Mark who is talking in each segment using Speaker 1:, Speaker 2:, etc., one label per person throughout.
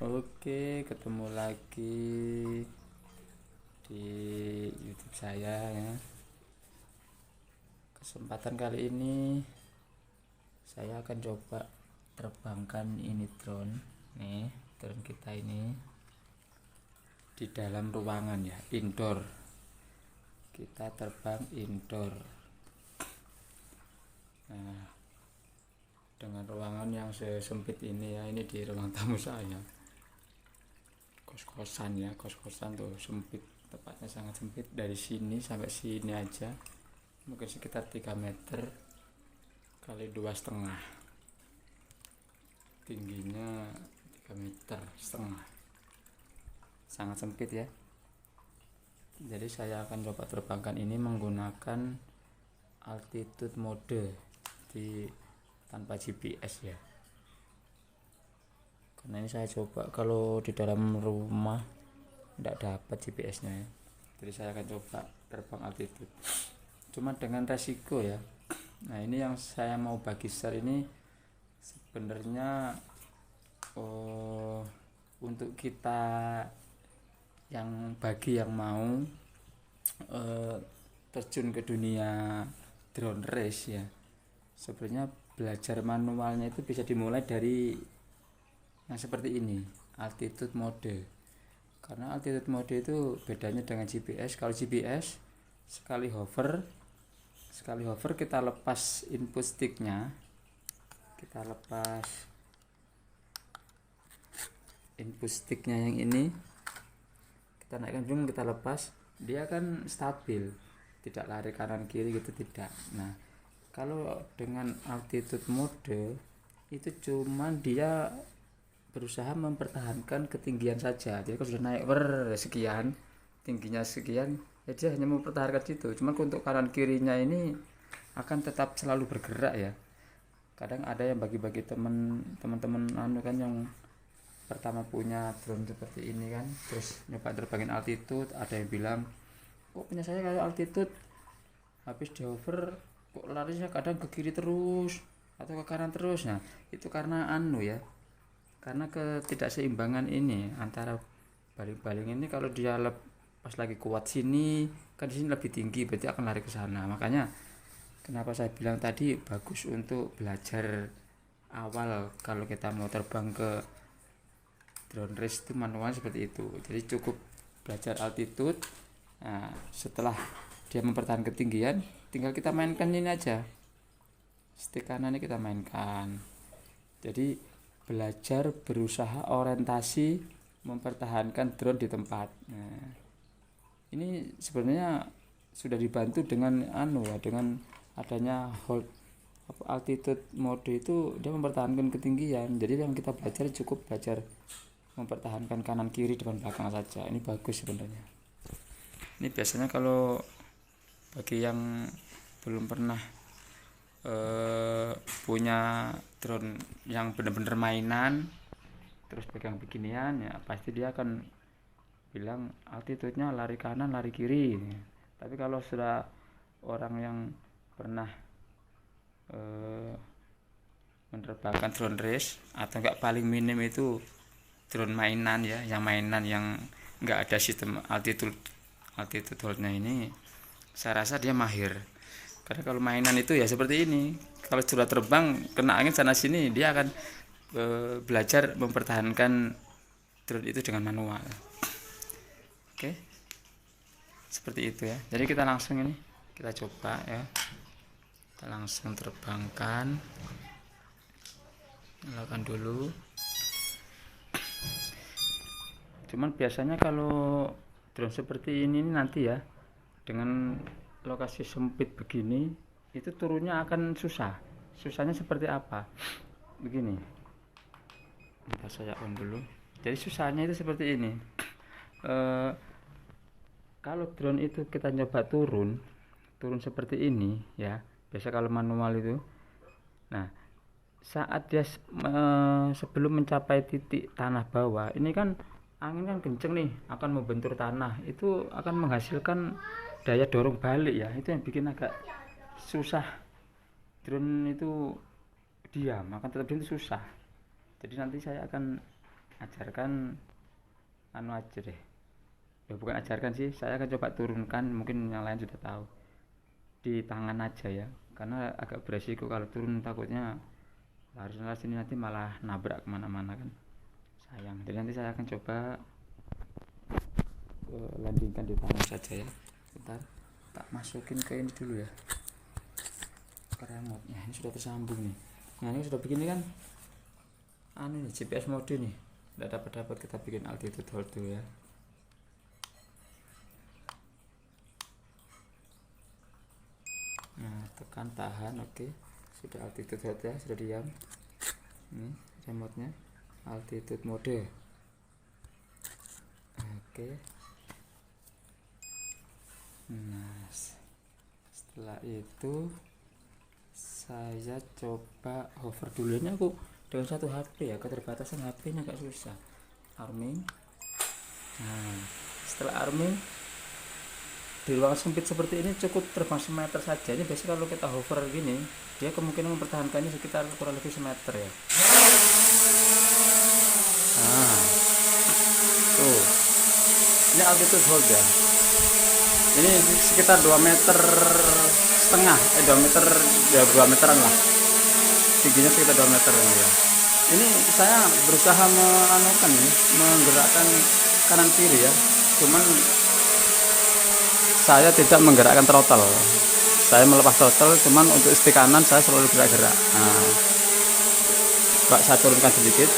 Speaker 1: Oke, ketemu lagi di YouTube saya ya. Kesempatan kali ini saya akan coba terbangkan ini drone. Nih, drone kita ini di dalam ruangan ya, indoor. Kita terbang indoor. Nah, dengan ruangan yang sesempit ini ya, ini di ruang tamu saya. Kos-kosan ya, kos-kosan tuh sempit, tempatnya sangat sempit, dari sini sampai sini aja mungkin sekitar 3 meter kali 2,5, tingginya 3,5 meter, sangat sempit ya. Jadi saya akan coba terbangkan ini menggunakan altitude mode tanpa GPS ya, karena ini saya coba kalau di dalam rumah tidak dapat GPS nya ya. Jadi saya akan coba terbang altitude, cuma dengan resiko ya. Nah, ini yang saya mau bagi share ini sebenarnya untuk kita bagi yang mau terjun ke dunia drone race ya. Sebenarnya belajar manualnya itu bisa dimulai dari yang seperti ini, altitude mode. Karena altitude mode itu bedanya dengan GPS. Kalau GPS sekali hover kita lepas input sticknya, yang ini kita naikkan dulu, kita lepas, dia akan stabil, tidak lari kanan kiri gitu, tidak. Nah, kalau dengan altitude mode itu cuman dia berusaha mempertahankan ketinggian saja. Jadi kalau sudah naik sekian, tingginya sekian, ya dia hanya mempertahankan situ. Cuma untuk kanan kirinya ini akan tetap selalu bergerak ya. Kadang ada yang bagi-bagi teman-teman kan yang pertama punya drone seperti ini kan, terus nyoba terbangin altitude, ada yang bilang kok punya saya kayak altitude habis di hover kok larinya kadang ke kiri terus atau ke kanan terus. Nah, itu karena ya, karena ketidakseimbangan ini antara baling-baling ini. Kalau dia pas lagi kuat sini kan, di sini lebih tinggi, berarti akan lari ke sana. Makanya kenapa saya bilang tadi bagus untuk belajar awal kalau kita mau terbang ke drone race itu manual seperti itu. Jadi cukup belajar altitude. Nah, setelah dia mempertahankan ketinggian, tinggal kita mainkan ini aja, stick kanan ini kita mainkan. Jadi belajar berusaha orientasi mempertahankan drone di tempat. Nah, ini sebenarnya sudah dibantu dengan dengan adanya hold altitude mode itu, dia mempertahankan ketinggian. Jadi yang kita belajar cukup belajar mempertahankan kanan kiri depan belakang saja. Ini bagus sebenarnya. Ini biasanya kalau bagi yang belum pernah punya drone yang benar-benar mainan terus pegang beginian ya, pasti dia akan bilang altitude-nya lari kanan lari kiri. Tapi kalau sudah orang yang pernah menerbangkan drone race, atau enggak paling minim itu drone mainan ya, yang mainan yang enggak ada sistem altitude hold-nya ini, saya rasa dia mahir. Karena kalau mainan itu ya seperti ini, kalau sudah terbang kena angin sana sini, dia akan belajar mempertahankan drone itu dengan manual. Oke, seperti itu ya. Jadi kita langsung ini kita coba ya, kita langsung terbangkan, nyalakan dulu. Cuman biasanya kalau drone seperti ini nanti ya, dengan lokasi sempit begini, itu turunnya akan susah. Susahnya seperti apa? Begini, bentar saya on dulu. Jadi susahnya itu seperti ini. Kalau drone itu kita nyoba turun seperti ini ya, biasa kalau manual itu. Nah, saat dia sebelum mencapai titik tanah bawah, ini kan angin kan kenceng nih, akan membentur tanah, itu akan menghasilkan daya dorong balik ya. Itu yang bikin agak susah drone itu diam, akan tetap diam itu susah. Jadi nanti saya akan ajarkan anu aja deh, ya bukan ajarkan sih, saya akan coba turunkan, mungkin yang lain sudah tahu, di tangan aja ya, karena agak beresiko kalau turun, takutnya harusnya sini nanti malah nabrak kemana-mana kan, sayang. Jadi nanti saya akan coba landingkan di tangan saja ya. Bentar, tak masukin ke ini dulu ya, ke remote-nya. Ini sudah tersambung nih. Nah ini sudah begini kan, anu nih GPS mode nih, tidak dapat kita bikin altitude hold dulu ya. Nah tekan tahan, oke. Sudah altitude hold ya, sudah diam. Ini remote-nya altitude mode, oke. Nah setelah itu saya coba hover dulu. Ini aku dengan satu HP ya, keterbatasan HP nya agak susah. Arming. Nah setelah arming di ruangan sempit seperti ini cukup terbang semeter saja. Ini biasanya kalau kita hover gini, dia kemungkinan mempertahankannya sekitar kurang lebih semeter ya. Nah tuh, ini altitude hold ya, ini sekitar 2 meter setengah, 2 meter ya, 2 meteran lah, tingginya sekitar 2 meter ya. Ini saya berusaha menggerakkan kanan kiri ya, cuman saya tidak menggerakkan throttle, saya melepas throttle, cuman untuk stick kanan saya selalu gerak-gerak. Nah coba saya turunkan sedikit,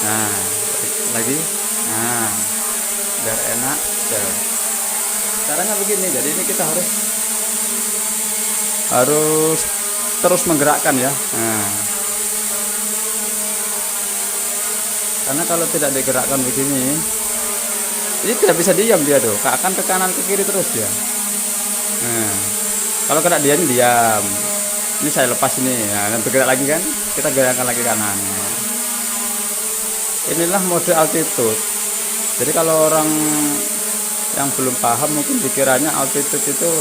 Speaker 1: nah lagi, nah biar enak ya. Caranya begini, jadi ini kita harus terus menggerakkan ya. Nah, karena kalau tidak digerakkan begini, ini tidak bisa diam dia tuh, akan ke kanan ke kiri terus dia. Nah, kalau kena dia ini diam. Ini saya lepas ini, nah, dan bergerak lagi kan, kita gerakkan lagi kanan. Inilah mode altitude. Jadi kalau orang yang belum paham mungkin dikiranya altitude itu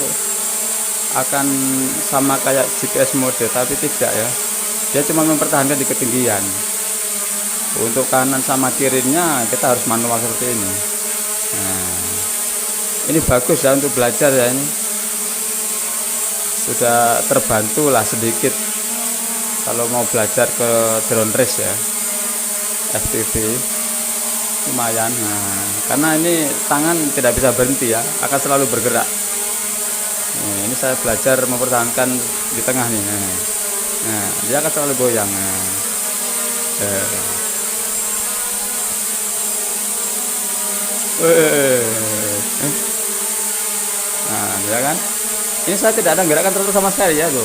Speaker 1: akan sama kayak GPS mode, tapi tidak ya, dia cuma mempertahankan di ketinggian. Untuk kanan sama kirinya kita harus manual seperti ini. Nah, ini bagus ya untuk belajar ya, ini sudah terbantu lah sedikit kalau mau belajar ke drone race ya, FPV lumayan. Nah, karena ini tangan tidak bisa berhenti ya, akan selalu bergerak. Nah, ini saya belajar mempertahankan di tengah nih. Nah, dia akan selalu goyang. Nah, ya kan? Ini saya tidak ada gerakan terus sama sekali ya tuh.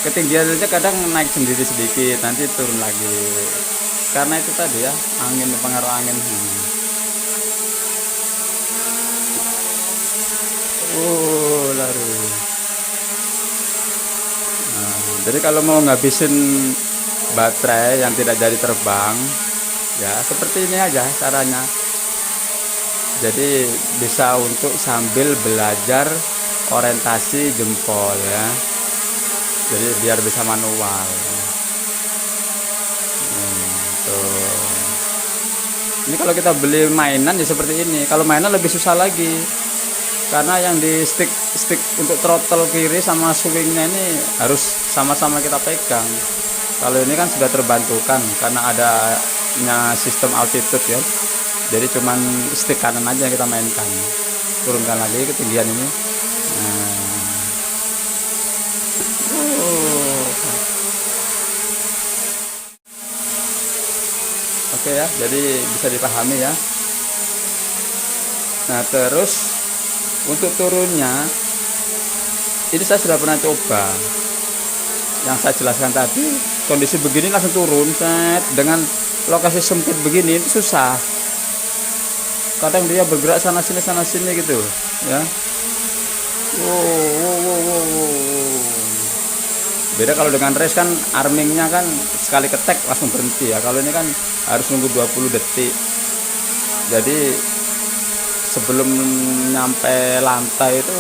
Speaker 1: Ketinggiannya kadang naik sendiri sedikit, nanti turun lagi. Karena itu tadi ya, angin, pengaruh angin. Lalu. Nah, jadi kalau mau ngabisin baterai yang tidak jadi terbang, ya seperti ini aja caranya. Jadi bisa untuk sambil belajar orientasi jempol ya. Jadi biar bisa manual. Ini kalau kita beli mainan ya seperti ini. Kalau mainan lebih susah lagi, karena yang di stick untuk throttle kiri sama swingnya ini harus sama-sama kita pegang. Kalau ini kan sudah terbantukan karena adanya sistem altitude ya. Jadi cuman stick kanan aja yang kita mainkan. Turunkan lagi ketinggian ini. Oke ya, jadi bisa dipahami ya. Nah terus untuk turunnya, ini saya sudah pernah coba. Yang saya jelaskan tadi, kondisi begini langsung turun, set. Dengan lokasi sempit begini itu susah. Kadang dia bergerak sana sini gitu, ya. Beda kalau dengan race kan, armingnya kan sekali ketek langsung berhenti ya. Kalau ini kan harus nunggu 20 detik. Jadi sebelum nyampe lantai itu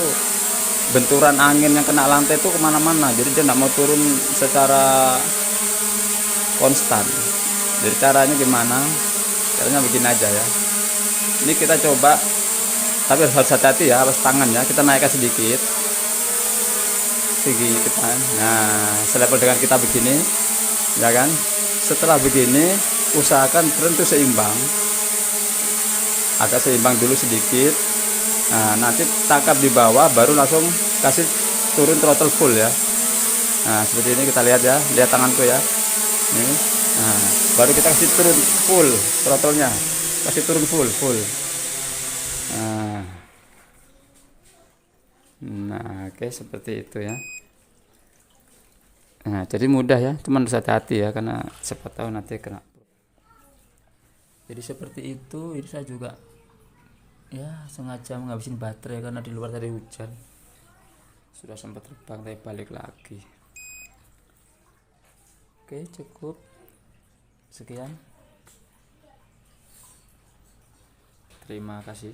Speaker 1: benturan angin yang kena lantai itu kemana-mana, jadi dia nggak mau turun secara konstan. Jadi caranya gimana? Caranya begini aja ya. Ini kita coba, tapi harus hati-hati ya, harus tangan ya. Kita naikkan sedikit, sedikit kan. Nah, selevel dengan kita begini, ya kan? Setelah begini, usahakan berhenti seimbang, agak seimbang dulu sedikit. Nah, nanti tangkap di bawah, baru langsung kasih turun throttle full ya. Nah, seperti ini kita lihat ya, lihat tanganku ya. Ini. Nah, baru kita kasih turun full throttle-nya, kasih turun full. Nah, oke seperti itu ya. Nah, jadi mudah ya, cuman harus hati-hati ya, karena siapa tahu nanti kena. Jadi seperti itu. Ini saya juga ya sengaja menghabisin baterai karena di luar tadi hujan. Sudah sempat terbang tapi balik lagi. Oke, cukup sekian. Terima kasih.